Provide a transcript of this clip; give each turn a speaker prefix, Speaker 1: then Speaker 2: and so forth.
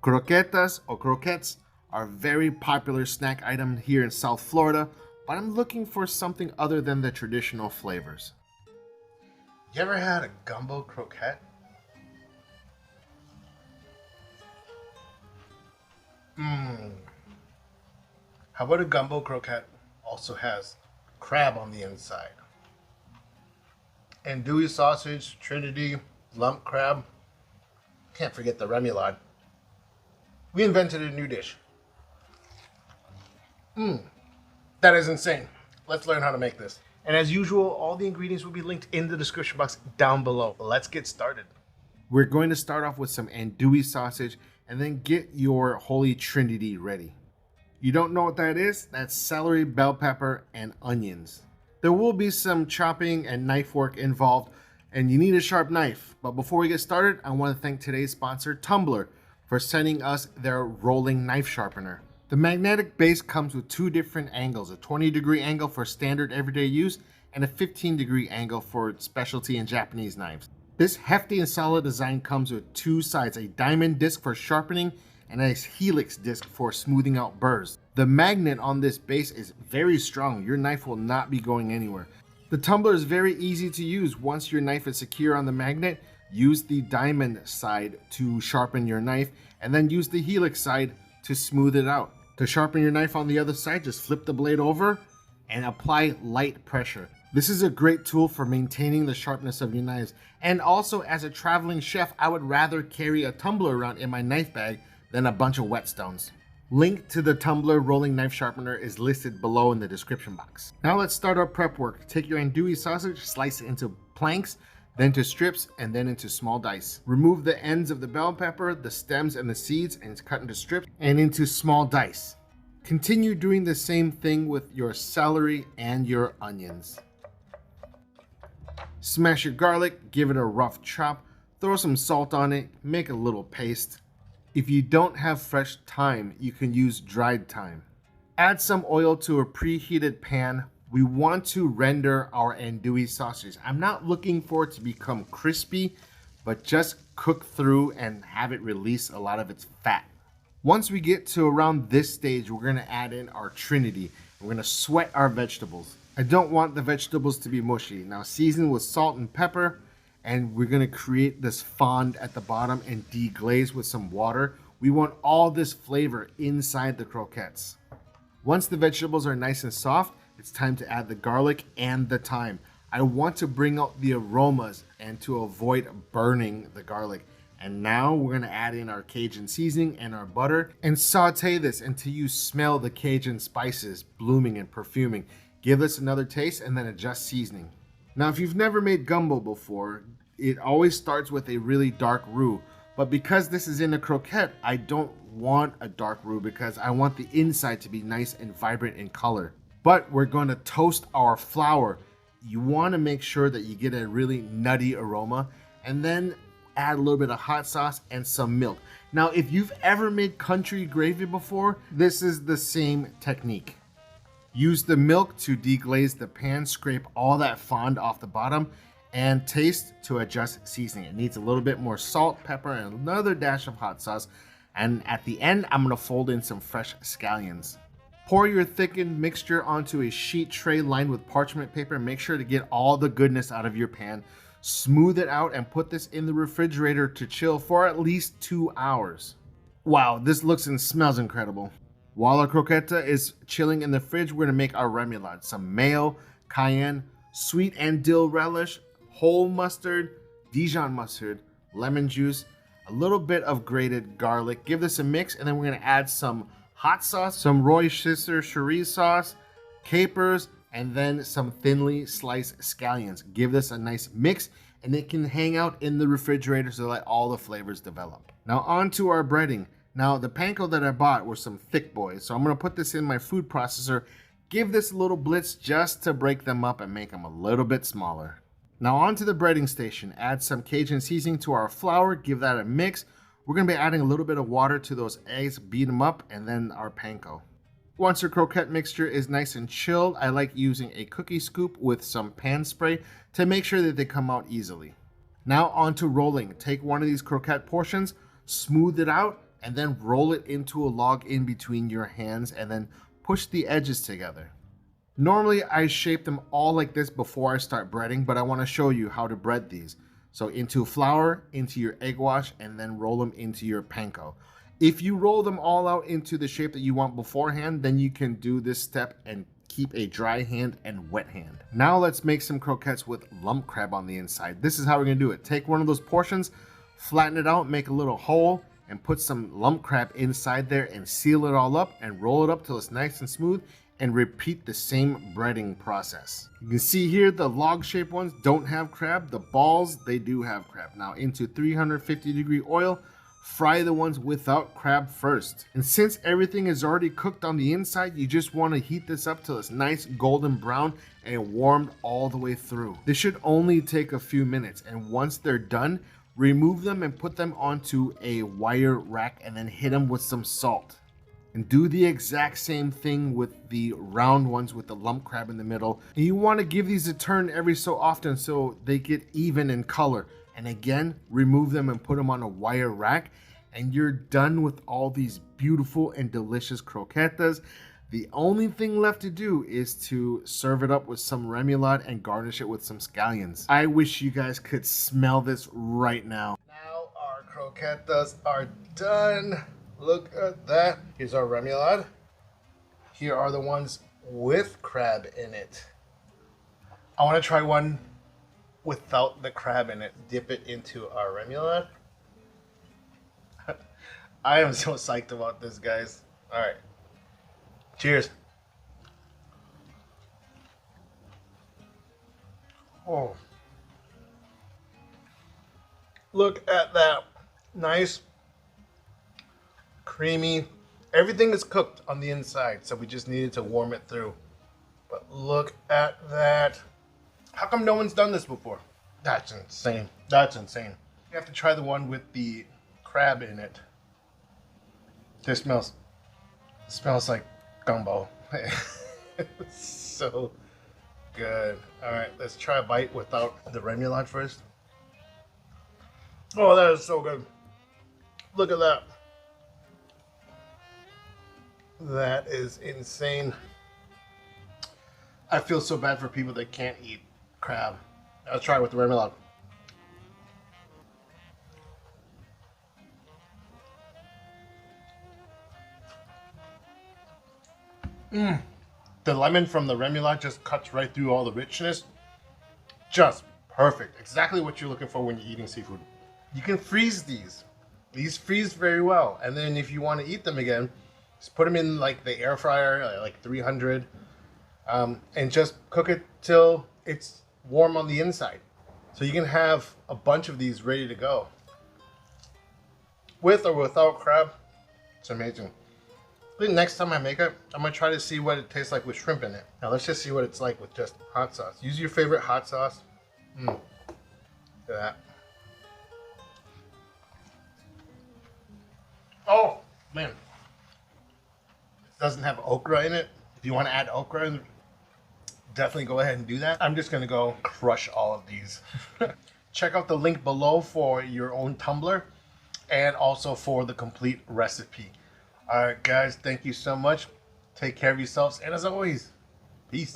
Speaker 1: Croquetas or croquettes are a very popular snack item here in South Florida, but I'm looking for something other than the traditional flavors. You ever had a gumbo croquette? How about a gumbo croquette also has crab on the inside? Andouille sausage, Trinity, lump crab. Can't forget the remoulade. We invented a new dish. That is insane. Let's learn how to make this. And as usual, all the ingredients will be linked in the description box down below. Let's get started. We're going to start off with some andouille sausage and then get your Holy Trinity ready. You don't know what that is? That's celery, bell pepper, and onions. There will be some chopping and knife work involved, and you need a sharp knife. But before we get started, I want to thank today's sponsor, Tumbler, for sending us their rolling knife sharpener. The magnetic base comes with two different angles, a 20-degree angle for standard everyday use and a 15-degree angle for specialty and Japanese knives. This hefty and solid design comes with two sides, a diamond disc for sharpening and a helix disc for smoothing out burrs. The magnet on this base is very strong. Your knife will not be going anywhere. The tumbler is very easy to use. Once your knife is secure on the magnet, use the diamond side to sharpen your knife and then use the helix side to smooth it out. To sharpen your knife on the other side, just flip the blade over and apply light pressure. This is a great tool for maintaining the sharpness of your knives. And also, as a traveling chef, I would rather carry a tumbler around in my knife bag than a bunch of whetstones. Link to the Tumbler rolling knife sharpener is listed below in the description box. Now let's start our prep work. Take your andouille sausage, slice it into planks, then to strips, and then into small dice. Remove the ends of the bell pepper, the stems, and the seeds, and cut into strips and into small dice. Continue doing the same thing with your celery and your onions. Smash your garlic, give it a rough chop, throw some salt on it, make a little paste. If you don't have fresh thyme, you can use dried thyme. Add some oil to a preheated pan. We want to render our andouille sausages. I'm not looking for it to become crispy, but just cook through and have it release a lot of its fat. Once we get to around this stage, we're gonna add in our Trinity. We're gonna sweat our vegetables. I don't want the vegetables to be mushy. Now season with salt and pepper, and we're gonna create this fond at the bottom and deglaze with some water. We want all this flavor inside the croquettes. Once the vegetables are nice and soft, it's time to add the garlic and the thyme. I want to bring out the aromas and to avoid burning the garlic. And now we're gonna add in our Cajun seasoning and our butter and saute this until you smell the Cajun spices blooming and perfuming. Give this another taste and then adjust seasoning. Now, if you've never made gumbo before, it always starts with a really dark roux. But because this is in a croquette, I don't want a dark roux because I want the inside to be nice and vibrant in color. But we're going to toast our flour. You want to make sure that you get a really nutty aroma and then add a little bit of hot sauce and some milk. Now, if you've ever made country gravy before, this is the same technique. Use the milk to deglaze the pan, scrape all that fond off the bottom, and taste to adjust seasoning. It needs a little bit more salt, pepper, and another dash of hot sauce. And at the end, I'm gonna fold in some fresh scallions. Pour your thickened mixture onto a sheet tray lined with parchment paper. Make sure to get all the goodness out of your pan. Smooth it out and put this in the refrigerator to chill for at least 2 hours. Wow, this looks and smells incredible. While our croqueta is chilling in the fridge, we're gonna make our remoulade. Some mayo, cayenne, sweet and dill relish, whole mustard, Dijon mustard, lemon juice, a little bit of grated garlic. Give this a mix, and then we're gonna add some hot sauce, some worcestershire sauce, capers, and then some thinly sliced scallions. Give this a nice mix, and it can hang out in the refrigerator so that all the flavors develop. Now on to our breading. Now the panko that I bought were some thick boys, so I'm gonna put this in my food processor, give this a little blitz just to break them up and make them a little bit smaller. Now onto the breading station. Add some Cajun seasoning to our flour, give that a mix. We're gonna be adding a little bit of water to those eggs, beat them up, and then our panko. Once your croquette mixture is nice and chilled, I like using a cookie scoop with some pan spray to make sure that they come out easily. Now on to rolling. Take one of these croquette portions, smooth it out, and then roll it into a log in between your hands and then push the edges together. Normally I shape them all like this before I start breading, but I want to show you how to bread these. So into flour, into your egg wash, and then roll them into your panko. If you roll them all out into the shape that you want beforehand, then you can do this step and keep a dry hand and wet hand. Now let's make some croquettes with lump crab on the inside. This is how we're gonna do it. Take one of those portions, flatten it out, make a little hole, and put some lump crab inside there and seal it all up and roll it up till it's nice and smooth, and repeat the same breading process. You can see here the log shaped ones don't have crab. The balls, they do have crab. Now into 350-degree oil, fry the ones without crab first. And since everything is already cooked on the inside, you just want to heat this up till it's nice golden brown and warmed all the way through. This should only take a few minutes, and once they're done, remove them and put them onto a wire rack and then hit them with some salt. And do the exact same thing with the round ones with the lump crab in the middle. And you want to give these a turn every so often so they get even in color. And again, remove them and put them on a wire rack, and you're done with all these beautiful and delicious croquetas. The only thing left to do is to serve it up with some remoulade and garnish it with some scallions. I wish you guys could smell this right now. Now our croquetas are done. Look at that. Here's our remoulade. Here are the ones with crab in it. I want to try one without the crab in it. Dip it into our remoulade. I am so psyched about this, guys. All right. Cheers. Oh. Look at that. Nice. Creamy. Everything is cooked on the inside, so we just needed to warm it through. But look at that. How come no one's done this before? That's insane. That's insane. You have to try the one with the crab in it. This smells like gumbo. It's so good. All right, let's try a bite without the remoulade first. Oh, that is so good. Look at that. That is insane. I feel so bad for people that can't eat crab. Let's try it with the remoulade. The lemon from the remoulade just cuts right through all the richness. Just perfect. Exactly what you're looking for when you're eating seafood. You can freeze these. These freeze very well. And then if you want to eat them again, just put them in like the air fryer, like 300, and just cook it till it's warm on the inside. So you can have a bunch of these ready to go. With or without crab, it's amazing. I think next time I make it, I'm going to try to see what it tastes like with shrimp in it. Now let's just see what it's like with just hot sauce. Use your favorite hot sauce. Look at that. Oh, man. It doesn't have okra in it. If you want to add okra, definitely go ahead and do that. I'm just going to go crush all of these. Check out the link below for your own tumbler and also for the complete recipe. All right, guys, thank you so much. Take care of yourselves. And as always, peace.